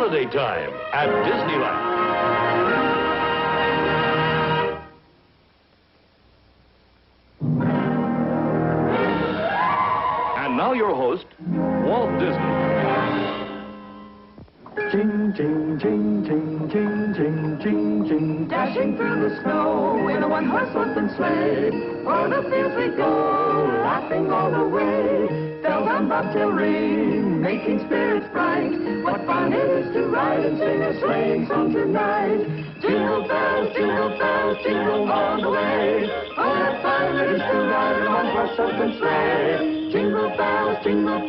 holiday time at Disneyland. And now your host, Walt Disney. Ching, ching, ching, ching, ching, ching, ching, ching. Dashing through the snow in a one-horse open sleigh. O'er the fields we go, laughing all the way. Bells on bobtail ring, making spirits bright. What fun it is to ride and sing a sleighing song tonight. Jingle bells, jingle all the way. Oh, what fun it is to ride in a one-horse open sleigh. Jingle bells, jingle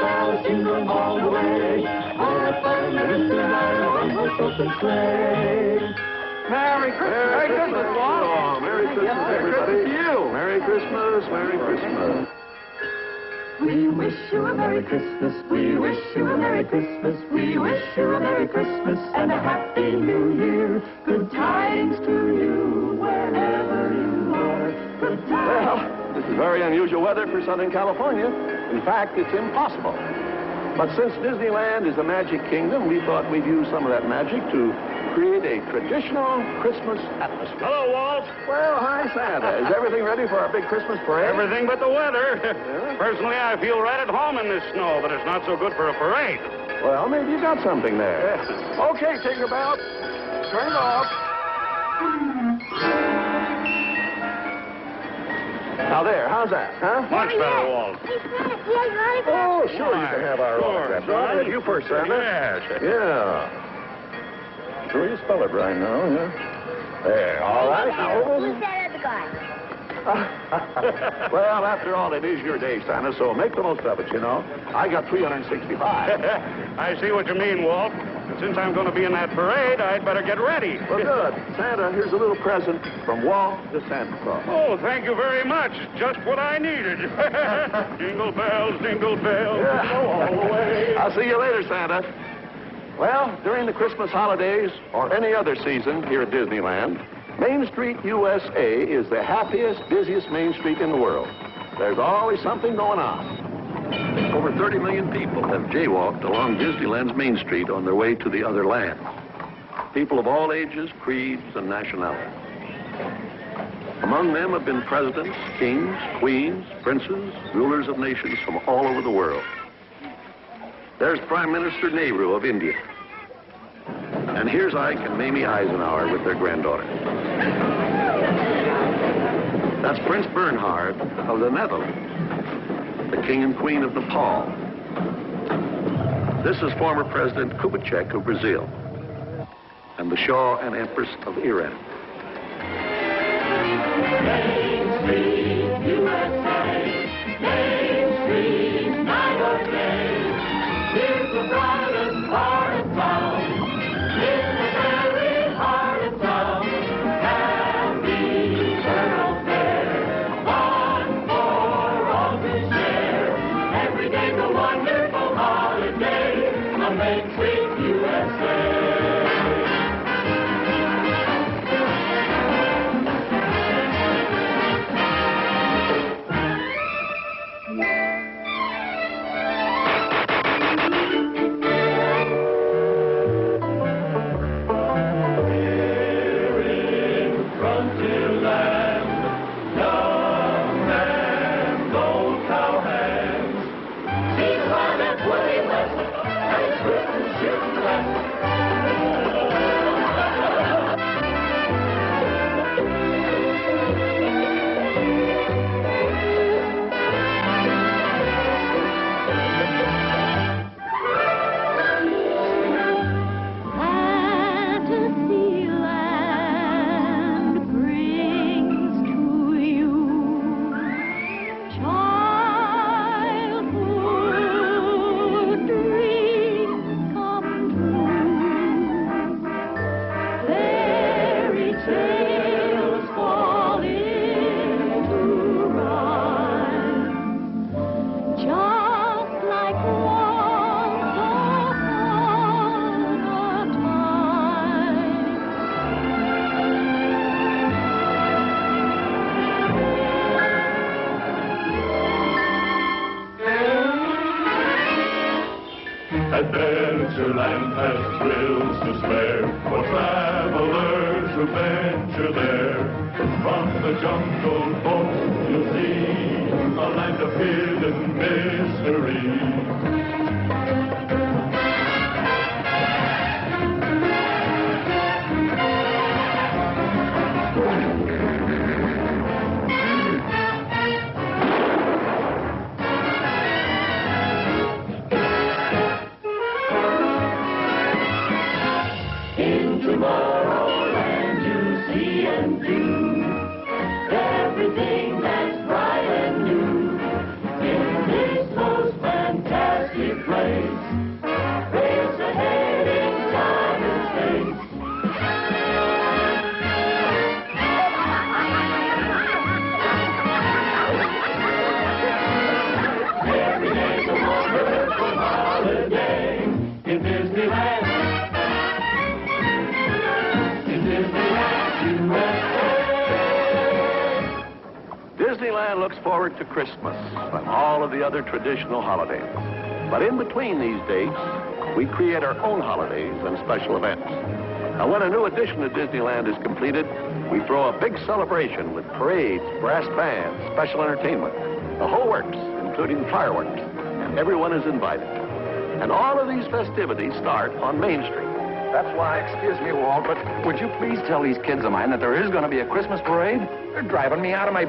all the way. Oh, what fun it is to ride in a one-horse open sleigh. Merry Christmas. Merry Christmas, Walt. Oh, Merry Christmas, everybody. Merry Christmas to you. Merry Christmas, Merry Christmas. We wish you a Merry Christmas, we wish you a Merry Christmas, we wish you a Merry Christmas and a Happy New Year. Good tidings to you wherever you are. Good tidings. Well, this is very unusual weather for Southern California. In fact, it's impossible. But since Disneyland is a magic kingdom, we thought we'd use some of that magic to create a traditional Christmas atmosphere. Hello, Walt. Well, hi, Santa. Is everything ready for our big Christmas parade? Everything but the weather. Personally, I feel right at home in this snow, but it's not so good for a parade. Well, maybe you got something there. Okay, Tinkerbell. Turn it off. Now there, how's that, huh? Much better, Walt. Oh, sure, you can have our Sure, autograph. son. You first, Santa. Yes. Yeah. Sure you spell it right now, yeah? There, all right. Now, Who's that other guy? well, after all, it is your day, Santa, so make the most of it, you know. I got 365. I see what you mean, Walt. And since I'm going to be in that parade, I'd better get ready. Well, good. Santa, here's a little present from Walt to Santa Claus. Oh, thank you very much. Just what I needed. Jingle bells, Yeah. go all the way. I'll see you later, Santa. Well, during the Christmas holidays or any other season here at Disneyland, Main Street, USA is the happiest, busiest Main Street in the world. There's always something going on. Over 30 million people have jaywalked along Disneyland's Main Street on their way to the other land. People of all ages, creeds, and nationalities. Among them have been presidents, kings, queens, princes, rulers of nations from all over the world. There's Prime Minister Nehru of India. And here's Ike and Mamie Eisenhower with their granddaughter. That's Prince Bernhard of the Netherlands, the King and Queen of Nepal. This is former President Kubitschek of Brazil, and the Shah and Empress of Iran. Main Street, USA. Main Street, night or day. Here's the brightest part of town. In the very heart of town. Happy Thoroughfare. Fun for all to share. Every day's a wonderful holiday. On Main Street, USA. Adventureland has thrills to spare for travelers who venture there. From the jungle boat you'll see a land of hidden mystery. Monorail, you see and do everything that's bright and new. In this most fantastic place, race ahead in time and space. Every day's a wonderful holiday in Disneyland. Disneyland looks forward to Christmas and all of the other traditional holidays. But in between these dates, we create our own holidays and special events. Now, when a new addition to Disneyland is completed, we throw a big celebration with parades, brass bands, special entertainment, the whole works, including fireworks, and everyone is invited. And all of these festivities start on Main Street. That's why, excuse me, Walt, but would you please tell these kids of mine that there is going to be a Christmas parade? They're driving me out of my...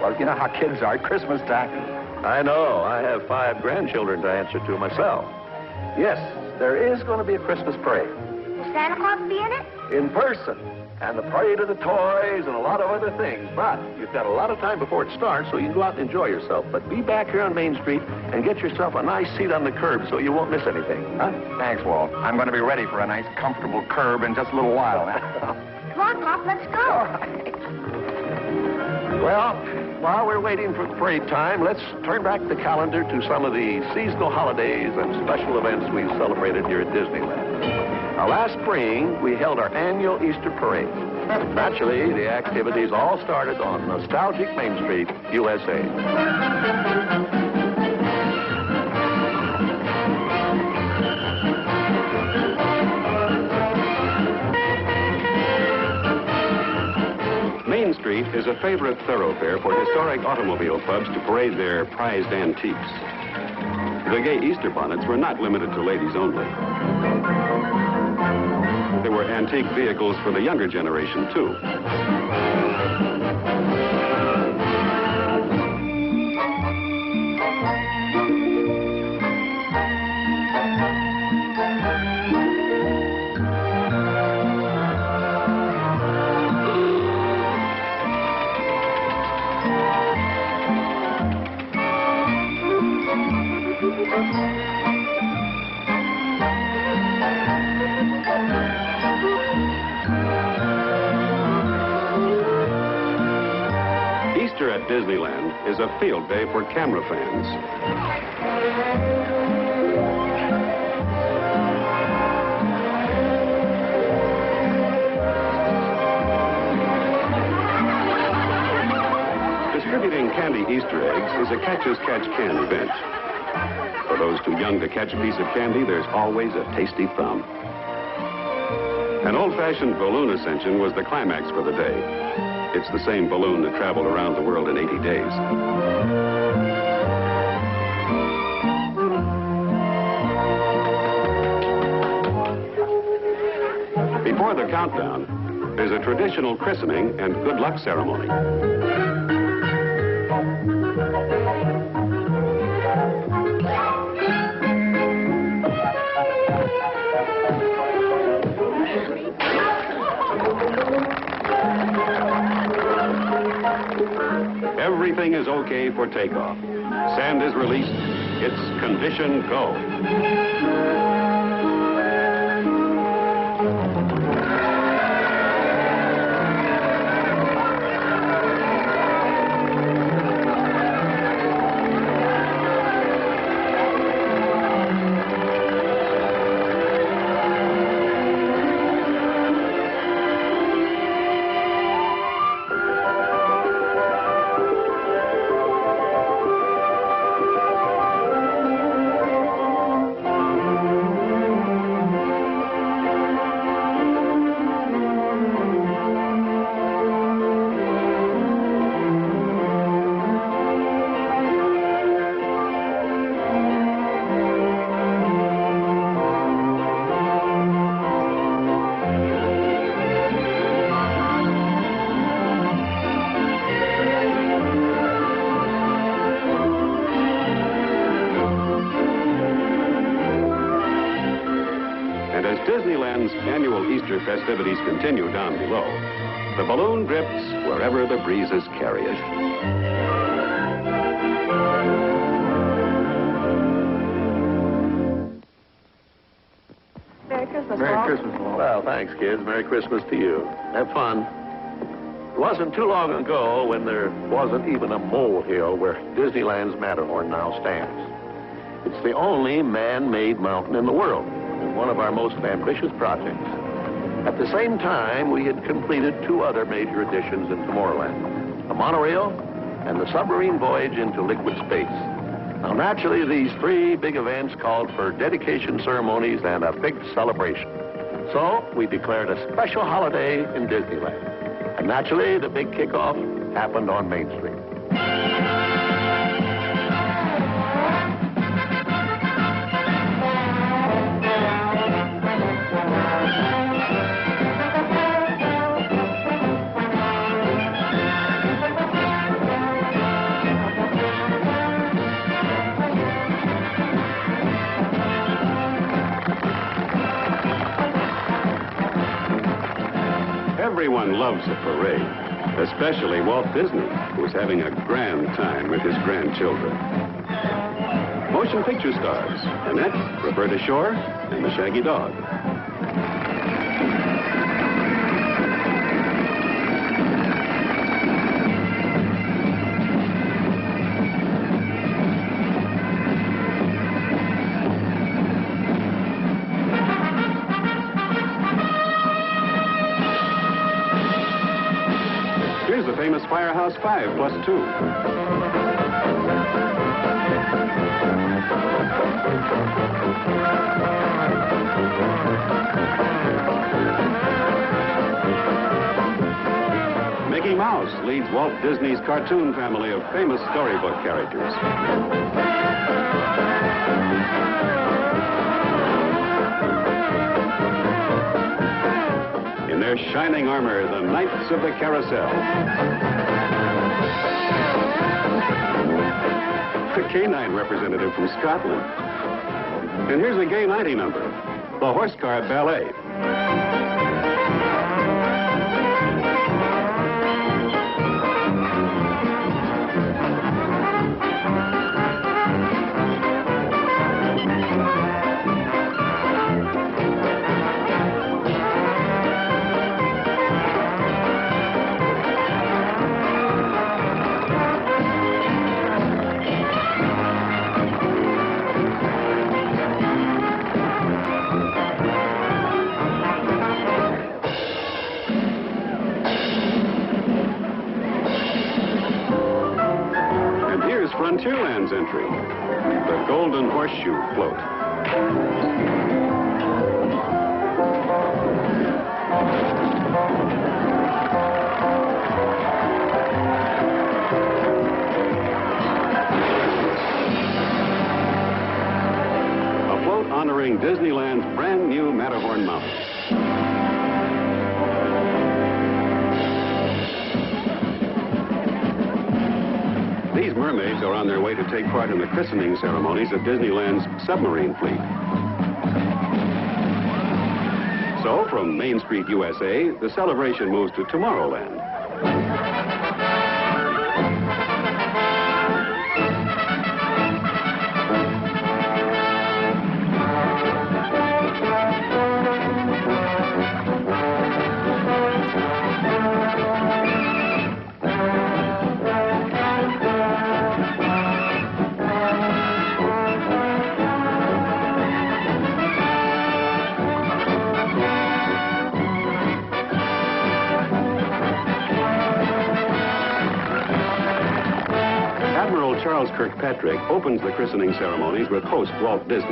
Well, you know how kids are at Christmas time. I know. I have 5 grandchildren to answer to myself. Yes, there is going to be a Christmas parade. Will Santa Claus be in it? In person. And the parade of the toys and a lot of other things. But you've got a lot of time before it starts, so you can go out and enjoy yourself. But be back here on Main Street and get yourself a nice seat on the curb so you won't miss anything. Huh? Thanks, Walt. I'm going to be ready for a nice, comfortable curb in just a little while now. Come on, Pop, let's go. All right. Well, while we're waiting for parade time, let's turn back the calendar to some of the seasonal holidays and special events we've celebrated here at Disneyland. Now, last spring, we held our annual Easter parade. Naturally, the activities all started on nostalgic Main Street, USA. Main Street is a favorite thoroughfare for historic automobile clubs to parade their prized antiques. The gay Easter bonnets were not limited to ladies only. There were antique vehicles for the younger generation, too. Easter at Disneyland is a field day for camera fans. Distributing candy Easter eggs is a catch-as-catch-can event. For those too young to catch a piece of candy, there's always a tasty thumb. An old-fashioned balloon ascension was the climax for the day. It's the same balloon that traveled around the world in 80 days. Before the countdown, there's a traditional christening and good luck ceremony. Everything is okay for takeoff. Sand is released. It's condition go. Disneyland's annual Easter festivities continue down below, the balloon drifts wherever the breezes carry it. Merry Christmas, Merry Walt. Christmas, Walt. Well, thanks, kids. Merry Christmas to you. Have fun. It wasn't too long ago when there wasn't even a molehill where Disneyland's Matterhorn now stands. It's the only man-made mountain in the world, and one of our most ambitious projects. At the same time, we had completed two other major additions in Tomorrowland, the Monorail and the submarine voyage into liquid space. Now, naturally, these three big events called for dedication ceremonies and a big celebration. So, we declared a special holiday in Disneyland. And naturally, the big kickoff happened on Main Street. Everyone loves a parade, especially Walt Disney, who's having a grand time with his grandchildren. Motion picture stars, Annette, Roberta Shore, and the Shaggy Dog. Here's the famous Firehouse 5+2. Mickey Mouse leads Walt Disney's cartoon family of famous storybook characters. In their shining armor, the Knights of the Carousel. The canine representative from Scotland. And here's a gay 90 number, the Horse Car Ballet. Frontierland's entry, the Golden Horseshoe Float. A float honoring Disneyland's brand new Matterhorn Mountain. These mermaids are on their way to take part in the christening ceremonies of Disneyland's submarine fleet. So, from Main Street, USA, the celebration moves to Tomorrowland. Charles Kirkpatrick opens the christening ceremonies with host Walt Disney.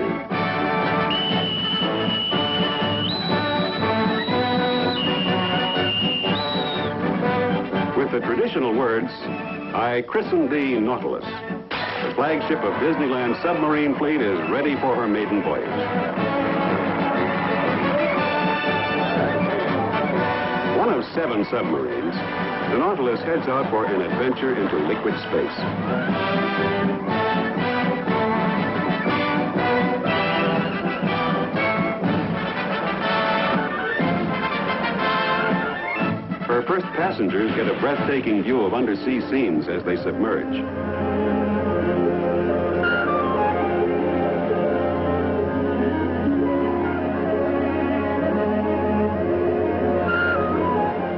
With the traditional words, "I christen thee, Nautilus," the flagship of Disneyland's submarine fleet is ready for her maiden voyage. One of 7 submarines, the Nautilus heads out for an adventure into liquid space. passengers get a breathtaking view of undersea scenes as they submerge.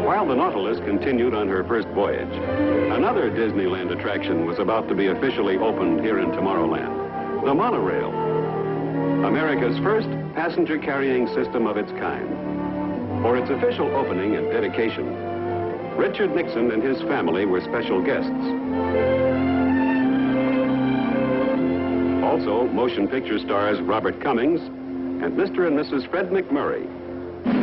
While the Nautilus continued on her first voyage, another Disneyland attraction was about to be officially opened here in Tomorrowland, the Monorail, America's first passenger-carrying system of its kind. For its official opening and dedication, Richard Nixon and his family were special guests. Also, motion picture stars Robert Cummings and Mr. and Mrs. Fred McMurray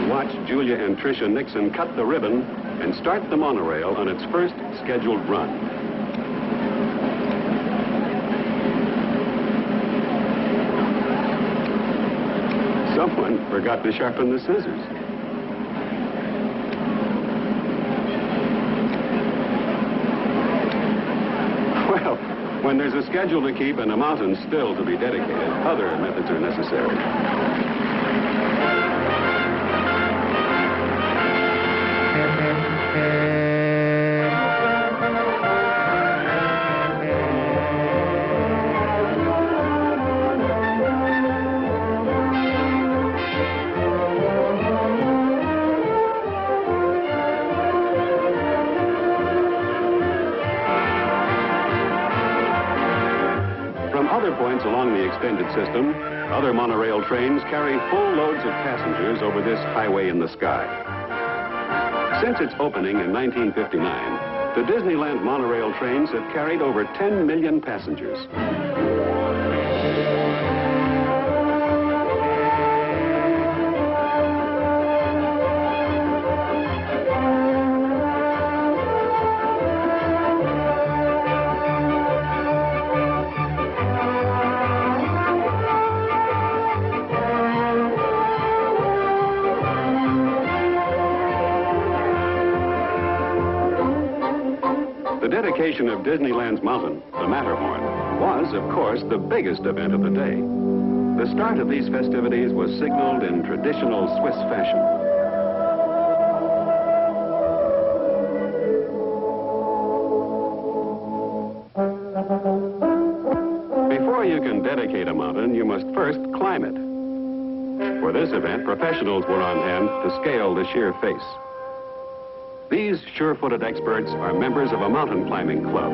watched Julia and Tricia Nixon cut the ribbon and start the monorail on its first scheduled run. Someone forgot to sharpen the scissors. Well, when there's a schedule to keep and a mountain still to be dedicated, other methods are necessary. Other points along the extended system, other monorail trains carry full loads of passengers over this highway in the sky. Since its opening in 1959, the Disneyland monorail trains have carried over 10 million passengers. The dedication of Disneyland's mountain, the Matterhorn, was, of course, the biggest event of the day. The start of these festivities was signaled in traditional Swiss fashion. Before you can dedicate a mountain, you must first climb it. For this event, professionals were on hand to scale the sheer face. These sure-footed experts are members of a mountain climbing club.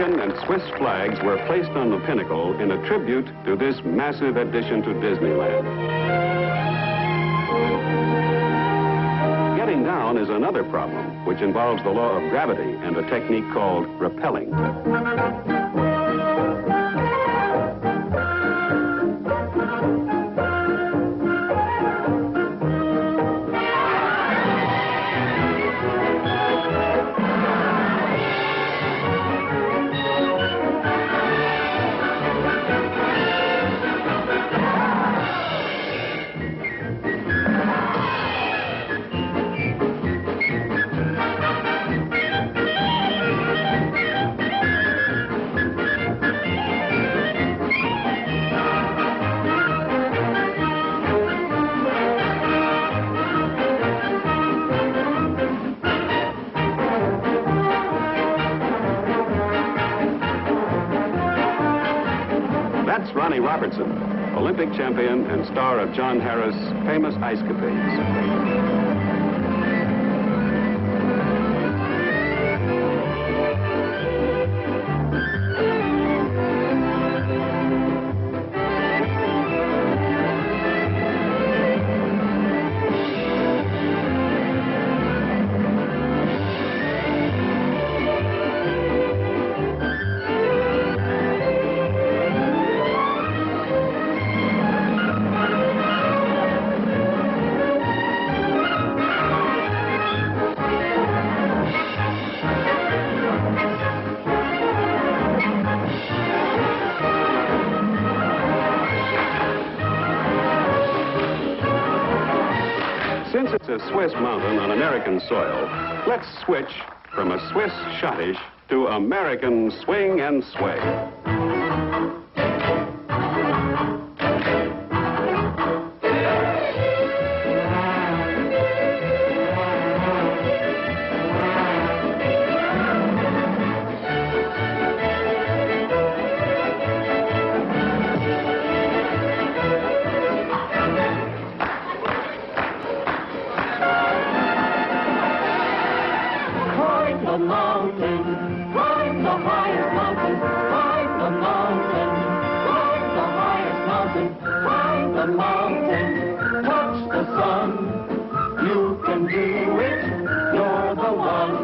And Swiss flags were placed on the pinnacle in a tribute to this massive addition to Disneyland. Getting down is another problem, which involves the law of gravity and a technique called rappelling. That's Ronnie Robertson, Olympic champion and star of John Harris' famous ice capades. a Swiss mountain on American soil, let's switch from a Swiss schottish to American swing and sway. The mountain, climb the higher mountain, climb the mountain, climb the highest mountain, climb the mountain, touch the sun. You can do it, you're the one.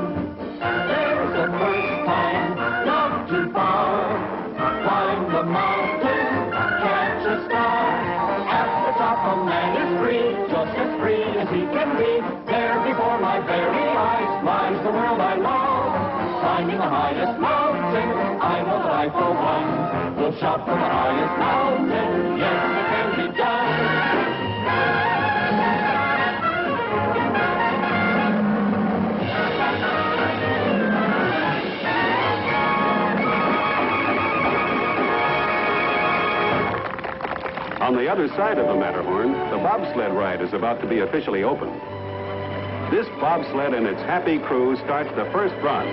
There's a first time, not too far. Climb the mountain, catch a star. At the top a man is free, just as free as he can be. There before my very eyes lies the world I love. Climbing the highest mountain, I know that I, for one, will shout from the highest mountain. Yes, it can be done. On the other side of the Matterhorn, the bobsled ride is about to be officially opened. This bobsled and its happy crew starts the first run.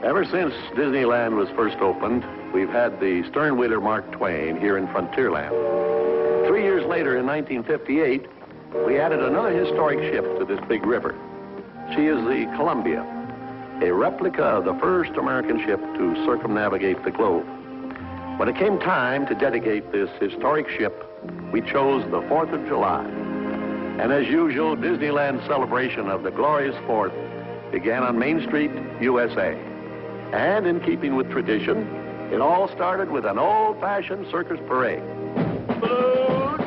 Ever since Disneyland was first opened, we've had the sternwheeler Mark Twain here in Frontierland. 3 years later, in 1958, we added another historic ship to this big river. She is the Columbia, a replica of the first American ship to circumnavigate the globe. When it came time to dedicate this historic ship, we chose the 4th of July. And as usual, Disneyland's celebration of the glorious 4th began on Main Street, USA. And in keeping with tradition, it all started with an old-fashioned circus parade. Balloons!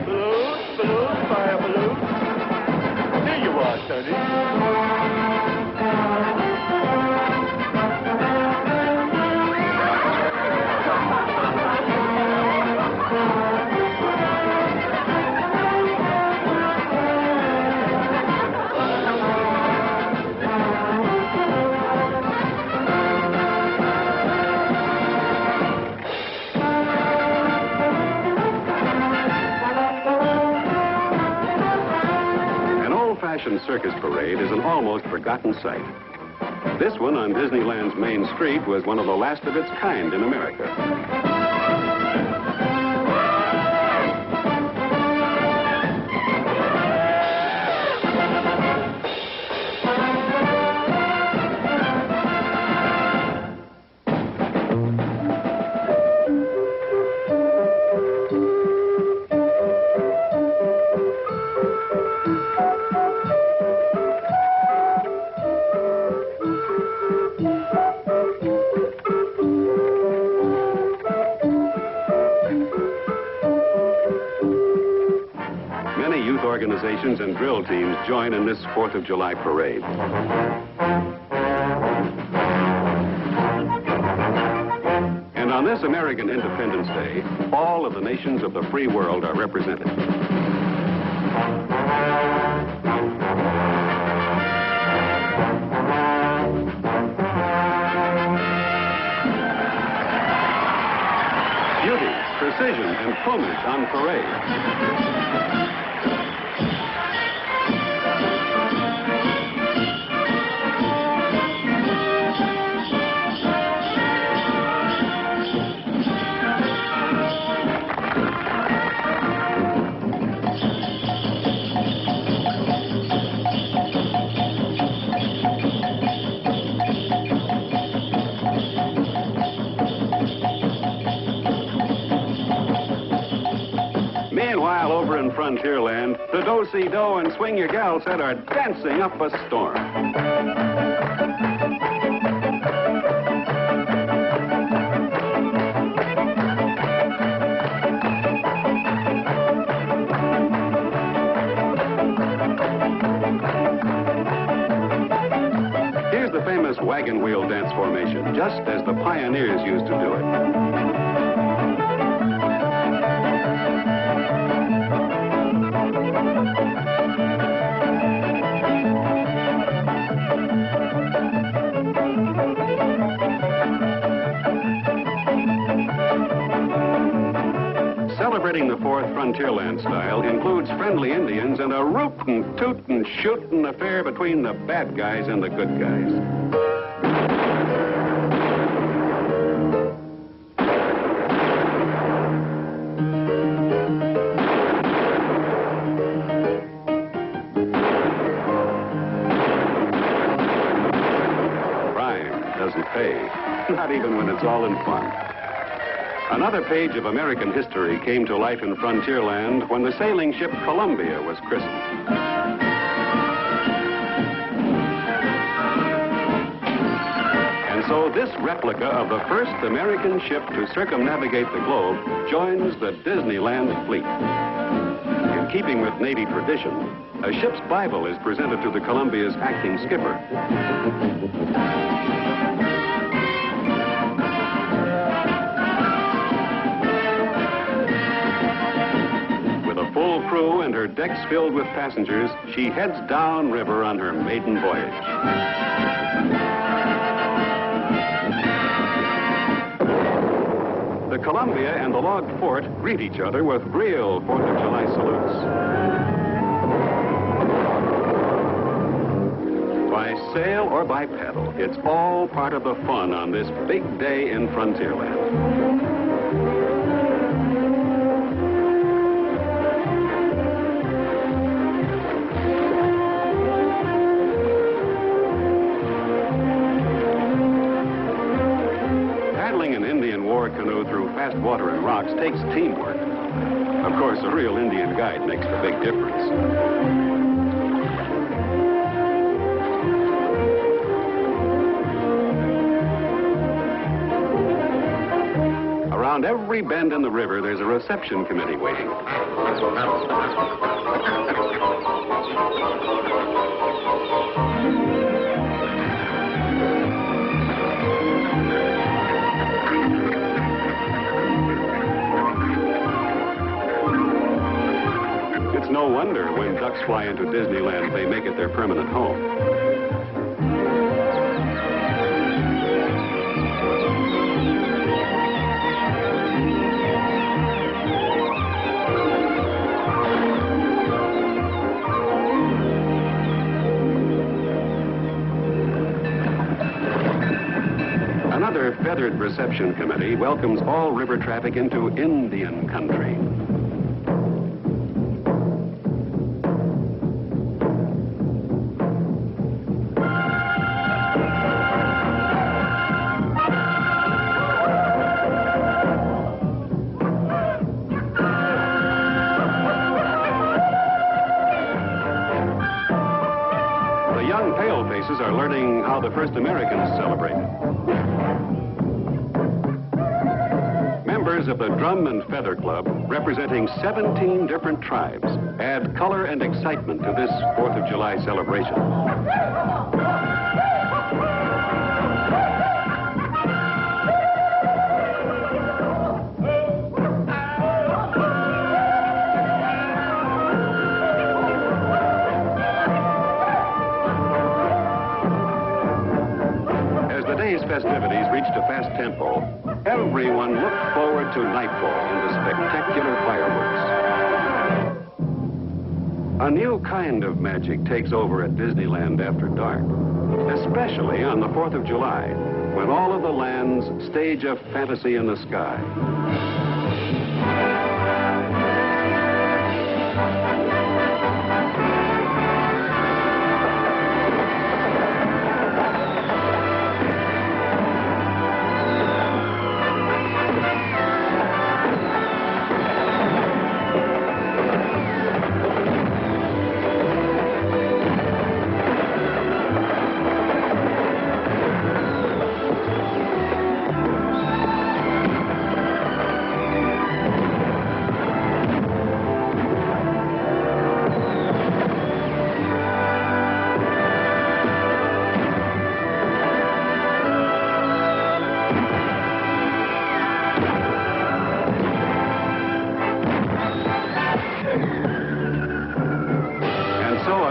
Balloons, balloons, fire balloons. Here you are, Sonny. Circus parade is an almost forgotten sight. This one on Disneyland's Main Street was one of the last of its kind in America. Organizations and drill teams join in this 4th of July parade. And on this American Independence Day, all of the nations of the free world are represented. precision and plumage on parade. Meanwhile, over in Frontierland, the do-si-do and swing your gal set are dancing up a storm. Here's the famous wagon wheel dance formation, just as the pioneers used to do it. Celebrating the fourth Frontierland style includes friendly Indians and a rootin', tootin', shootin' affair between the bad guys and the good guys. Crime doesn't pay, not even when it's all in fun. Another page of American history came to life in Frontierland when the sailing ship Columbia was christened. And so this replica of the first American ship to circumnavigate the globe joins the Disneyland fleet. In keeping with Navy tradition, a ship's Bible is presented to the Columbia's acting skipper. Full crew and her decks filled with passengers, she heads downriver on her maiden voyage. The Columbia and the log fort greet each other with real 4th of July salutes. By sail or by paddle, it's all part of the fun on this big day in Frontierland. Canoe through fast water and rocks takes teamwork. Of course, a real Indian guide makes the big difference. Around every bend in the river, there's a reception committee waiting. No wonder when ducks fly into Disneyland, they make it their permanent home. Another feathered reception committee welcomes all river traffic into Indian country. Are learning how the first Americans celebrated. Members of the Drum and Feather Club, representing 17 different tribes, add color and excitement to this 4th of July celebration. day's festivities reached a fast tempo, everyone looked forward to nightfall and the spectacular fireworks. A new kind of magic takes over at Disneyland after dark, especially on the 4th of July, when all of the lands stage a fantasy in the sky.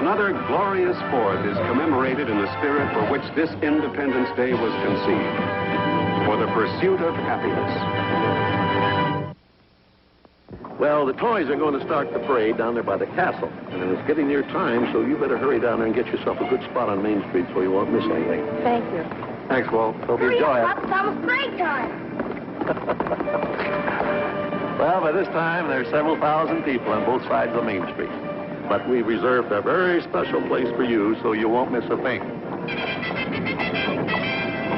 Another glorious 4th is commemorated in the spirit for which this Independence Day was conceived, for the pursuit of happiness. Well, the toys are going to start the parade down there by the castle, and it's getting near time, so you better hurry down there and get yourself a good spot on Main Street so you won't miss anything. Thank you. Thanks, Walt. Hope you Hurry enjoy up, it. it's almost parade time. Well, by this time, there's several thousand people on both sides of Main Street. But we reserved a very special place for you so you won't miss a thing.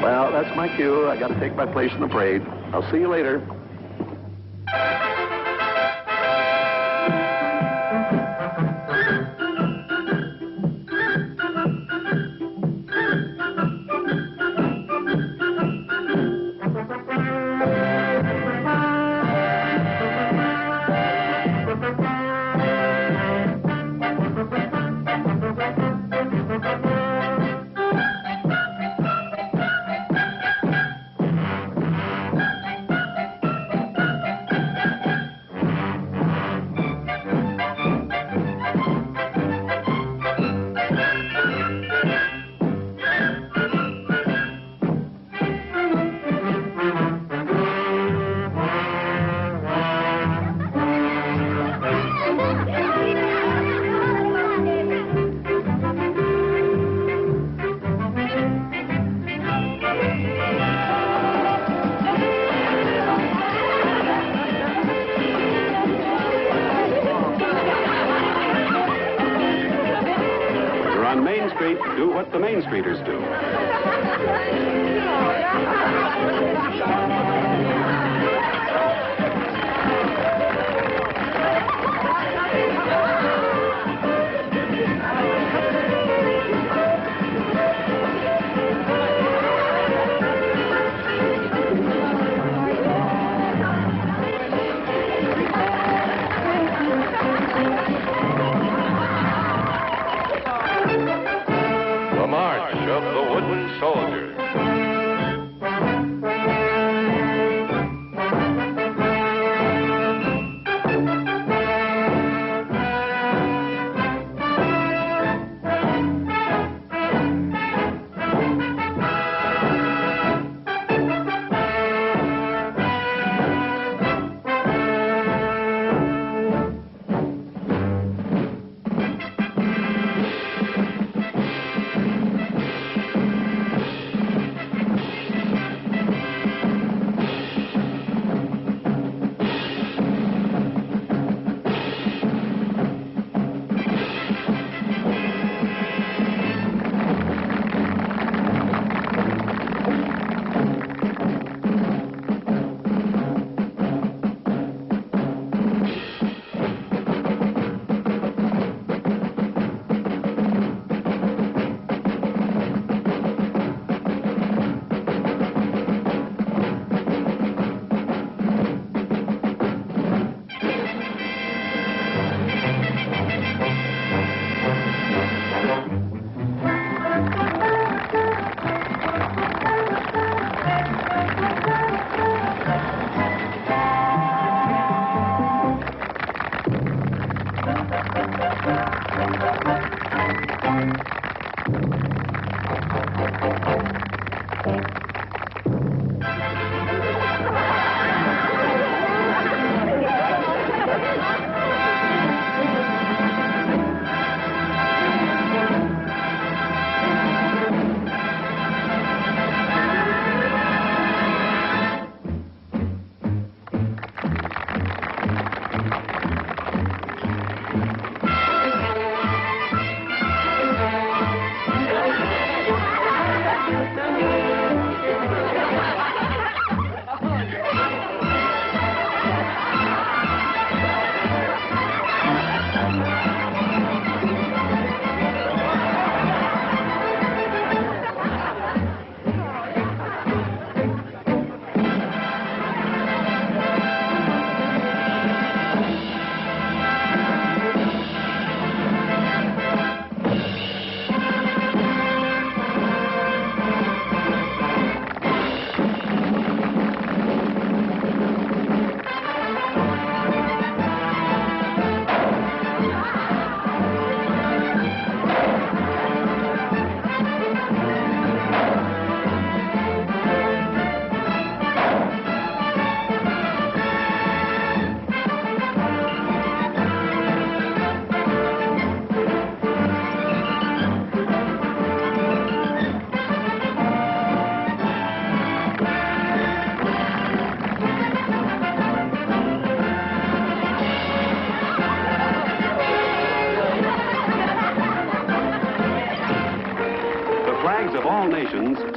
Well, that's my cue. I got to take my place in the parade. I'll see you later. Do what the Main Streeters do. The March of the Wooden Soldiers.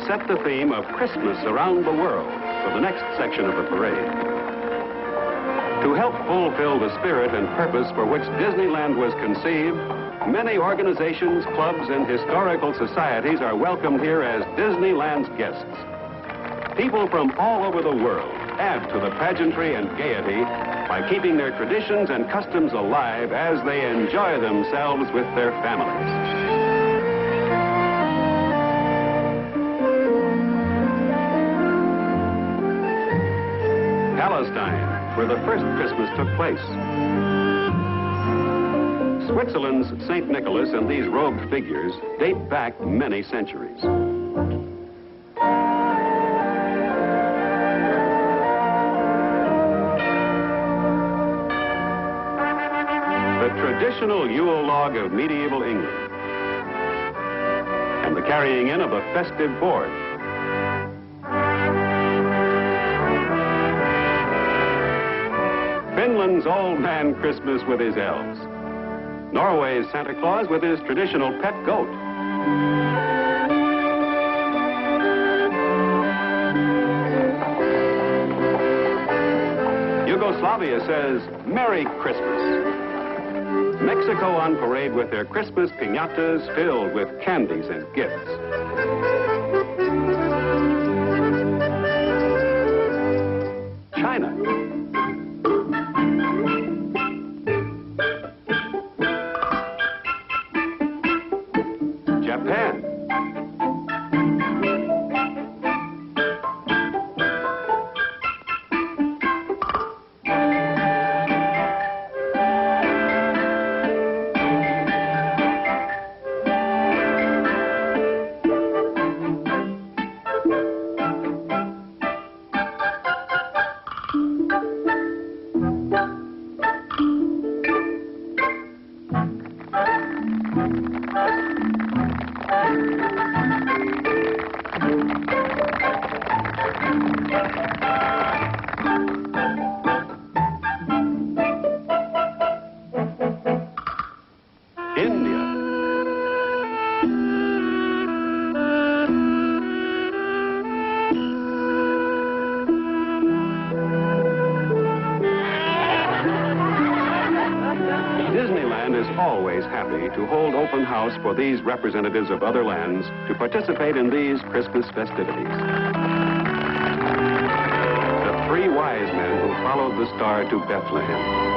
set the theme of Christmas around the world for the next section of the parade. To help fulfill the spirit and purpose for which Disneyland was conceived, many organizations, clubs, and historical societies are welcomed here as Disneyland's guests. People from all over the world add to the pageantry and gaiety by keeping their traditions and customs alive as they enjoy themselves with their families. Palestine, where the first Christmas took place. Switzerland's St. Nicholas and these robed figures date back many centuries. The traditional Yule log of medieval England and the carrying in of a festive board. Finland's old man Christmas with his elves. Norway's Santa Claus with his traditional pet goat. Yugoslavia says, Merry Christmas. Mexico on parade with their Christmas piñatas filled with candies and gifts. China. Japan. Disneyland is always happy to hold open house for these representatives of other lands to participate in these Christmas festivities. The three wise men who followed the star to Bethlehem.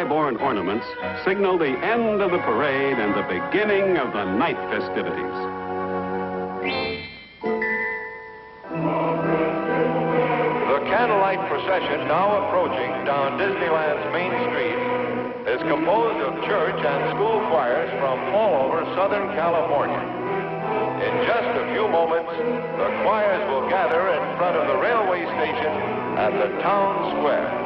high-borne ornaments signal the end of the parade and the beginning of the night festivities. The candlelight procession, now approaching down Disneyland's Main Street, is composed of church and school choirs from all over Southern California. In just a few moments, the choirs will gather in front of the railway station at the town square.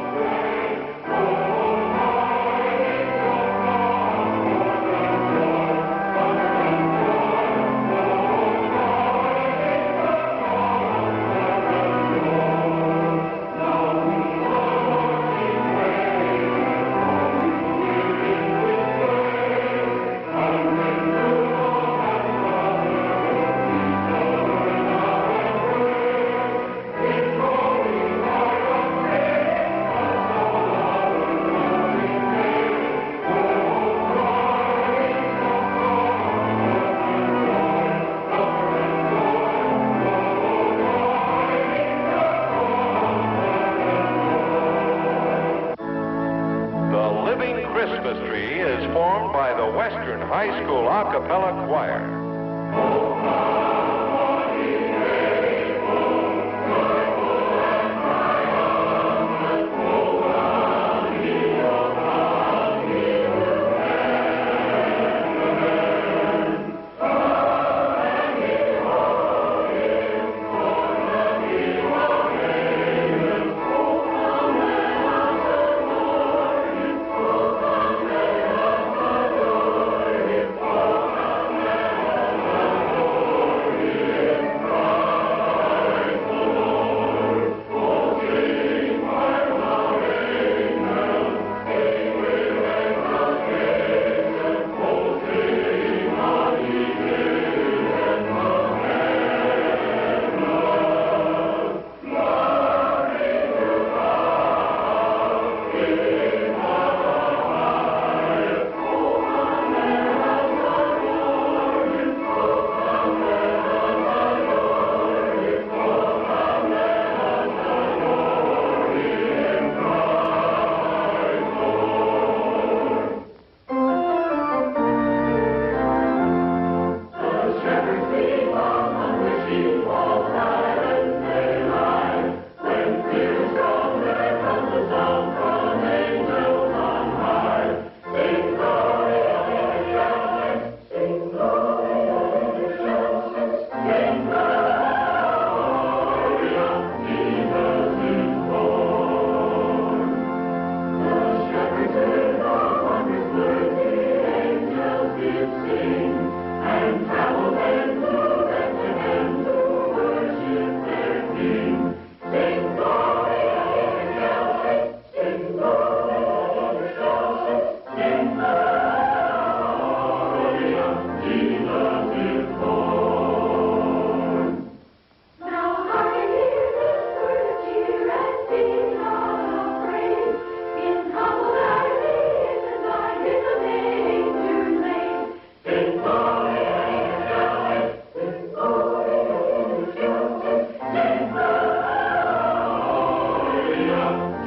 Christmas tree is formed by the Western High School a cappella choir.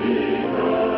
Jesus